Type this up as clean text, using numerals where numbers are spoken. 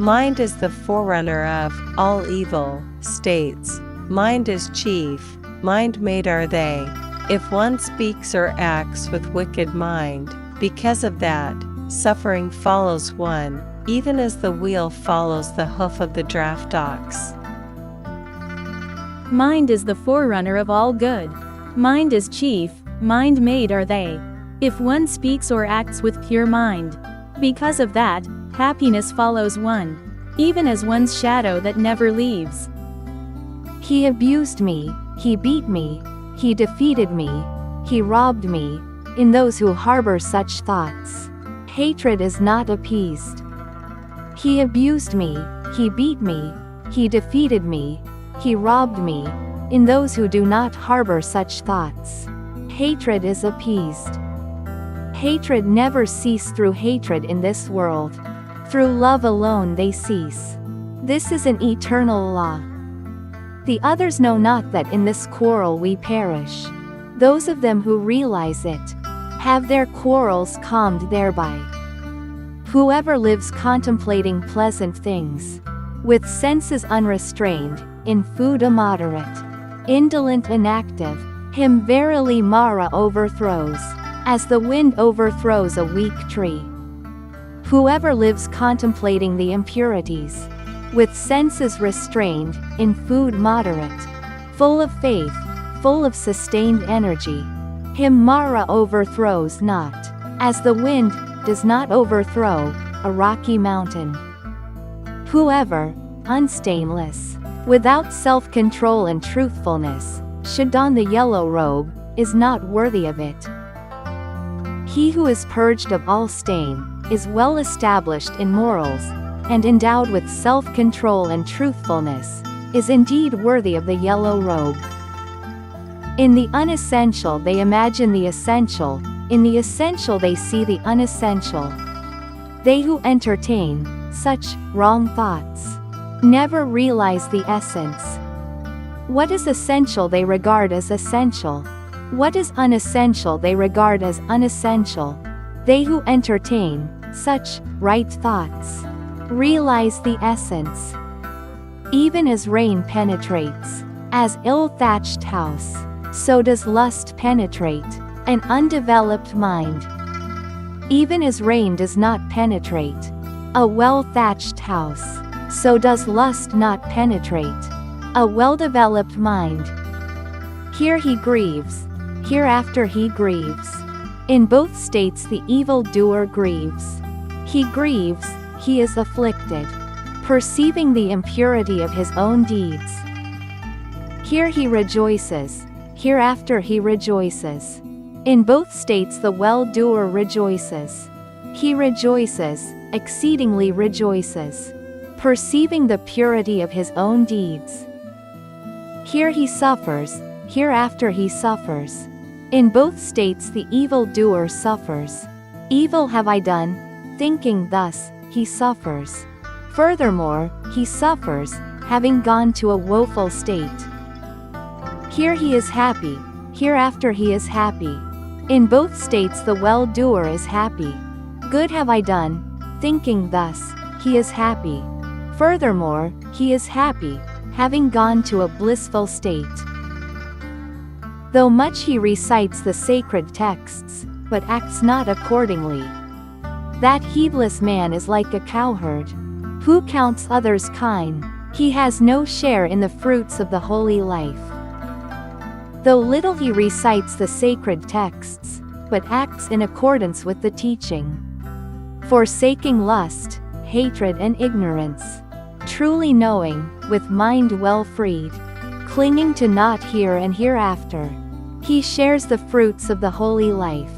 Mind is the forerunner of all evil states. Mind is chief, mind-made are they. If one speaks or acts with wicked mind, because of that, suffering follows one, even as the wheel follows the hoof of the draft ox. Mind is the forerunner of all good. Mind is chief, mind-made are they. If one speaks or acts with pure mind, because of that, happiness follows one, even as one's shadow that never leaves. He abused me, he beat me, he defeated me, he robbed me. In those who harbor such thoughts, hatred is not appeased. He abused me, he beat me, he defeated me, he robbed me. In those who do not harbor such thoughts, hatred is appeased. Hatred never cease through hatred in this world. Through love alone they cease. This is an eternal law. The others know not that in this quarrel we perish. Those of them who realize it have their quarrels calmed thereby. Whoever lives contemplating pleasant things, with senses unrestrained, in food immoderate, indolent inactive, him verily Mara overthrows, as the wind overthrows a weak tree. Whoever lives contemplating the impurities, with senses restrained, in food moderate, full of faith, full of sustained energy, him Mara overthrows not, as the wind does not overthrow a rocky mountain. Whoever, unstainless, without self-control and truthfulness, should don the yellow robe, is not worthy of it. He who is purged of all stain, is well established in morals, and endowed with self-control and truthfulness, is indeed worthy of the yellow robe. In the unessential they imagine the essential, in the essential they see the unessential. They who entertain such wrong thoughts never realize the essence. What is essential they regard as essential. What is unessential they regard as unessential. They who entertain such right thoughts realize the essence. Even as rain penetrates as ill-thatched house, so does lust penetrate an undeveloped mind. Even as rain does not penetrate a well-thatched house, so does lust not penetrate a well-developed mind. Here he grieves, hereafter he grieves. In both states the evil-doer grieves. He grieves, he is afflicted, perceiving the impurity of his own deeds. Here he rejoices, hereafter he rejoices. In both states the well-doer rejoices. He rejoices, exceedingly rejoices, perceiving the purity of his own deeds. Here he suffers, hereafter he suffers. In both states the evil-doer suffers. Evil have I done, thinking thus, he suffers. Furthermore, he suffers, having gone to a woeful state. Here he is happy, hereafter he is happy. In both states the well-doer is happy. Good have I done, thinking thus, he is happy. Furthermore, he is happy, having gone to a blissful state. Though much he recites the sacred texts, but acts not accordingly. That heedless man is like a cowherd, who counts others' kine. He has no share in the fruits of the holy life. Though little he recites the sacred texts, but acts in accordance with the teaching. Forsaking lust, hatred and ignorance, truly knowing, with mind well freed, clinging to not here and hereafter, he shares the fruits of the holy life.